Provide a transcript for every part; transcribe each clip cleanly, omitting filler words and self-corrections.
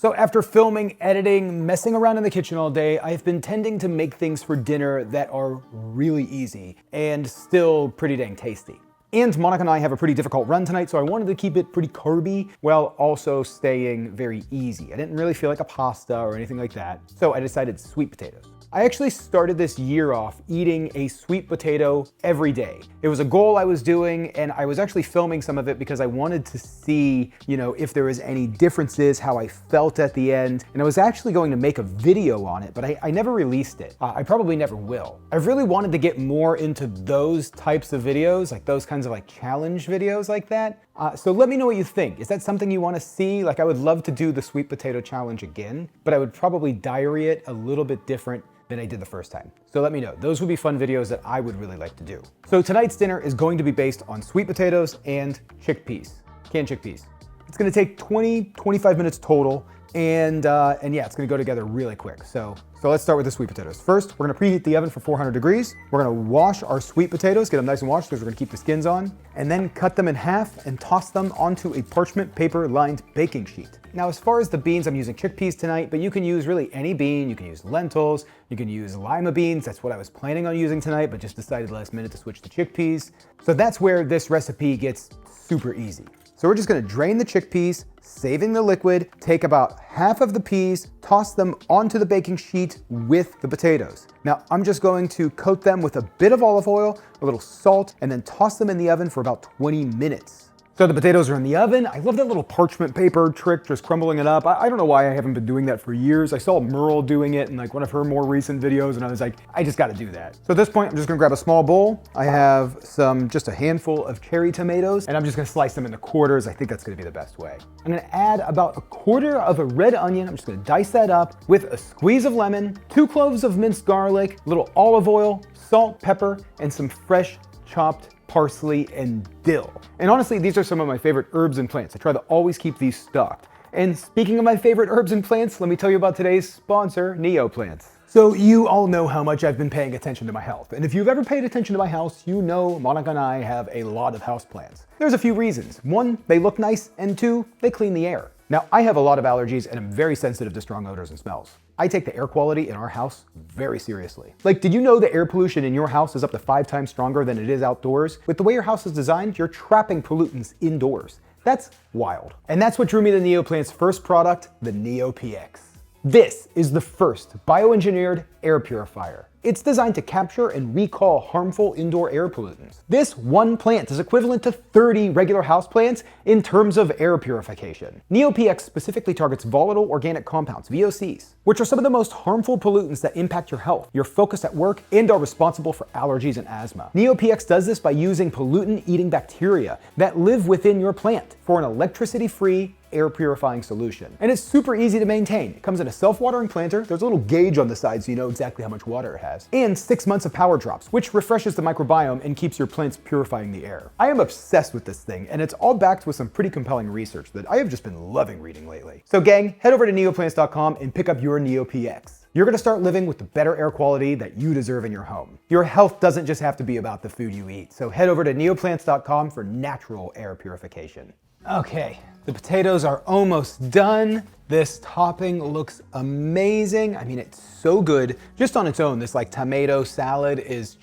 So after filming, editing, messing around in the kitchen all day, I've been tending to make things for dinner that are really easy and still pretty dang tasty. And Monica and I have a pretty difficult run tonight, so I wanted to keep it pretty carby while also staying very easy. I didn't really feel like a pasta or anything like that, so I decided sweet potatoes. I actually started this year off eating a sweet potato every day. It was a goal I was doing, and I was actually filming some of it because I wanted to see, if there was any differences, how I felt at the end. And I was actually going to make a video on it, but I never released it. I probably never will. I've really wanted to get more into those types of videos, like those kinds of like challenge videos like that. So let me know what you think. Is that something you want to see? Like, I would love to do the sweet potato challenge again, but I would probably diary it a little bit different than I did the first time. So let me know. Those would be fun videos that I would really like to do. So tonight's dinner is going to be based on sweet potatoes and chickpeas, canned chickpeas. It's gonna take 20-25 minutes total, and yeah, it's gonna go together really quick. So let's start with the sweet potatoes. First, we're gonna preheat the oven for 400 degrees. We're gonna wash our sweet potatoes, get them nice and washed because we're gonna keep the skins on, and then cut them in half and toss them onto a parchment paper lined baking sheet. Now, as far as the beans, I'm using chickpeas tonight, but you can use really any bean. You can use lentils, you can use lima beans. That's what I was planning on using tonight, but just decided last minute to switch to chickpeas. So that's where this recipe gets super easy. So we're just gonna drain the chickpeas, saving the liquid, take about half of the peas, toss them onto the baking sheet with the potatoes. Now, I'm just going to coat them with a bit of olive oil, a little salt, and then toss them in the oven for about 20 minutes. So the potatoes are in the oven. I love that little parchment paper trick, just crumbling it up. I don't know why I haven't been doing that for years. I saw Merle doing it in like one of her more recent videos, and I was like, I just gotta do that. So at this point, I'm just gonna grab a small bowl. I have just a handful of cherry tomatoes, and I'm just gonna slice them into quarters. I think that's gonna be the best way. I'm gonna add about a quarter of a red onion. I'm just gonna dice that up with a squeeze of lemon, 2 cloves of minced garlic, a little olive oil, salt, pepper, and some fresh chopped parsley and dill. And honestly, these are some of my favorite herbs and plants. I try to always keep these stocked. And speaking of my favorite herbs and plants, let me tell you about today's sponsor, Neoplants. So you all know how much I've been paying attention to my health. And if you've ever paid attention to my house, you know Monica and I have a lot of houseplants. There's a few reasons. 1, they look nice, and 2, they clean the air. Now, I have a lot of allergies and I'm very sensitive to strong odors and smells. I take the air quality in our house very seriously. Like, did you know the air pollution in your house is up to 5 times stronger than it is outdoors? With the way your house is designed, you're trapping pollutants indoors. That's wild. And that's what drew me to Neoplant's first product, the NeoPX. This is the first bioengineered air purifier. It's designed to capture and recall harmful indoor air pollutants. This one plant is equivalent to 30 regular houseplants in terms of air purification. NeoPX specifically targets volatile organic compounds, VOCs, which are some of the most harmful pollutants that impact your health, your focus at work, and are responsible for allergies and asthma. NeoPX does this by using pollutant-eating bacteria that live within your plant for an electricity-free air purifying solution. And it's super easy to maintain. It comes in a self-watering planter. There's a little gauge on the side so you know exactly how much water it has. And 6 months of power drops, which refreshes the microbiome and keeps your plants purifying the air. I am obsessed with this thing, and it's all backed with some pretty compelling research that I have just been loving reading lately. So gang, head over to neoplants.com and pick up your NeoPX. You're gonna start living with the better air quality that you deserve in your home. Your health doesn't just have to be about the food you eat, so head over to neoplants.com for natural air purification. Okay, the potatoes are almost done. This topping looks amazing. I mean, it's so good. Just on its own, this like tomato salad is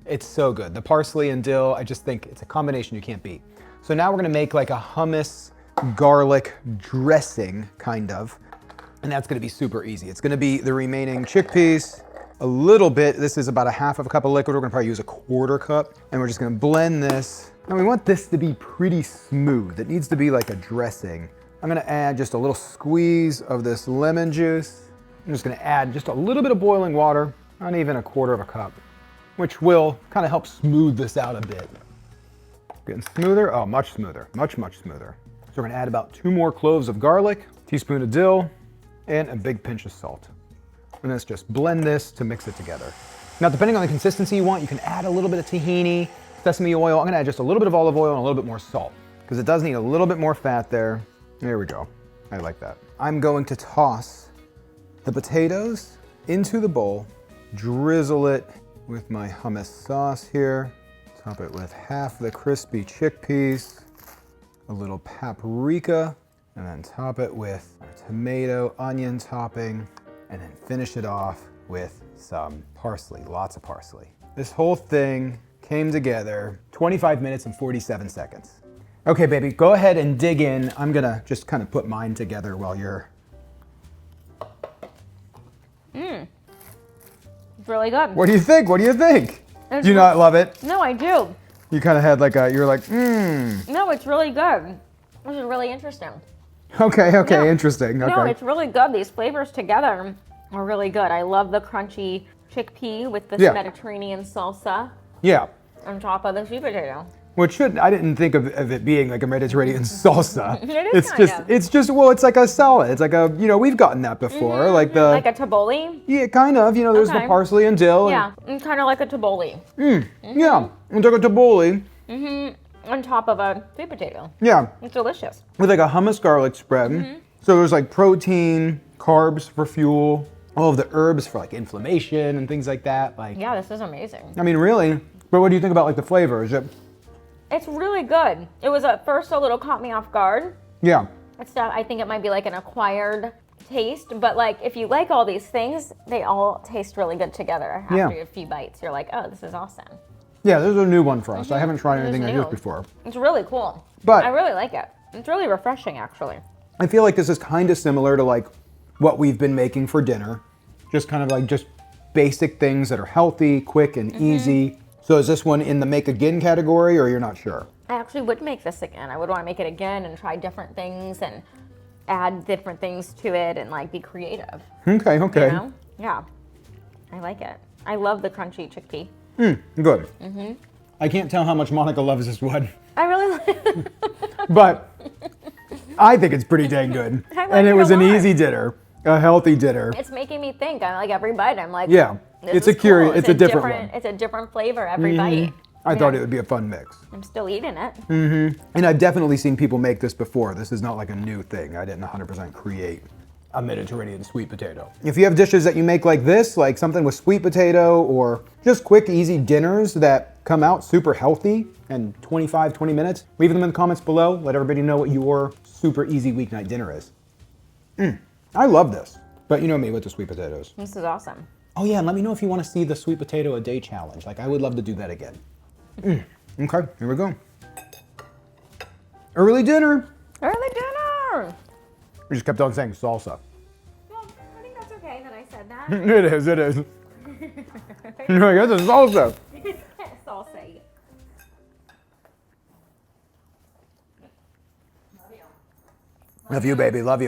it's so good. The parsley and dill, I just think it's a combination you can't beat. So now we're gonna make like a hummus garlic dressing, kind of. And that's gonna be super easy. It's gonna be the remaining chickpeas, a little bit. This is about a half of a cup of liquid. We're gonna probably use a quarter cup. And we're just gonna blend this. Now we want this to be pretty smooth. It needs to be like a dressing. I'm gonna add just a little squeeze of this lemon juice. I'm just gonna add just a little bit of boiling water, not even a quarter of a cup, which will kind of help smooth this out a bit. Getting smoother? Oh, much smoother, much, much smoother. So we're gonna add about 2 more cloves of garlic, teaspoon of dill, and a big pinch of salt. And let's just blend this to mix it together. Now, depending on the consistency you want, you can add a little bit of tahini, sesame oil. I'm gonna add just a little bit of olive oil and a little bit more salt because it does need a little bit more fat there. There we go. I like that. I'm going to toss the potatoes into the bowl, drizzle it with my hummus sauce here, top it with half the crispy chickpeas, a little paprika, and then top it with our tomato, onion topping, and then finish it off with some parsley, lots of parsley. This whole thing came together 25 minutes and 47 seconds. Okay, baby, go ahead and dig in. I'm gonna just kind of put mine together while you're... It's really good. What do you think? What do you think? Do you not love it? No, I do. You kind of had like a, you're like, No, it's really good. This is really interesting. Okay, No. interesting. Okay. No, it's really good. These flavors together are really good. I love the crunchy chickpea with this Yeah. Mediterranean salsa Yeah. on top of the sweet potato. Which should, I didn't think of it being like a Mediterranean salsa. It is It's kind just, of. it's just, well, it's like a salad. It's like a, you know, we've gotten that before. Like the, Like a tabbouleh? yeah, kind of, you know, there's the Okay. parsley and dill. Yeah, and kind of like a tabbouleh. Yeah, and like a tabbouleh. On top of a sweet potato. Yeah, It's delicious. with like a hummus garlic spread. So there's like protein, carbs for fuel, all of the herbs for like inflammation and things like that. Like, Yeah, this is amazing. I mean, really. But what do you think about like the flavor? Is it? It's really good. It was at first a little caught me off guard. Yeah. It's not, I think it might be like an acquired taste, but like if you like all these things, they all taste really good together. After Yeah. a few bites, you're like, oh, this is awesome. Yeah, this is a new one for us. I haven't tried This is anything like new. this before. It's really cool. But- I really like it. It's really refreshing, actually. I feel like this is kind of similar to like what we've been making for dinner. Just kind of like just basic things that are healthy, quick, and easy. So is this one in the make again category, or you're not sure? I actually would make this again. I would want to make it again and try different things and add different things to it and like be creative. Okay, okay. You know? Yeah. I like it. I love the crunchy chickpea. Good. I can't tell how much Monica loves this one, I really like it. but I think it's pretty dang good. I like And it it was a an lot. easy dinner, a healthy dinner. It's making me think. I like every bite. I'm like, Yeah, this it's is a curious, cool. it's a different one. It's a different flavor every bite. I thought it would be a fun mix. I'm still eating it. And I've definitely seen people make this before. This is not like a new thing. I didn't 100% create a Mediterranean sweet potato. If you have dishes that you make like this, like something with sweet potato or just quick, easy dinners that come out super healthy in 25, 20 minutes, leave them in the comments below. Let everybody know what your super easy weeknight dinner is. I love this, but you know me with the sweet potatoes. This is awesome. Oh yeah, and let me know if you want to see the sweet potato a day challenge. Like I would love to do that again. Okay, here we go. Early dinner. Early dinner. We just kept on saying salsa. Well, I think that's okay that I said that. It is, it is. You're like, that's a salsa. Salsa. Love you, baby, love you.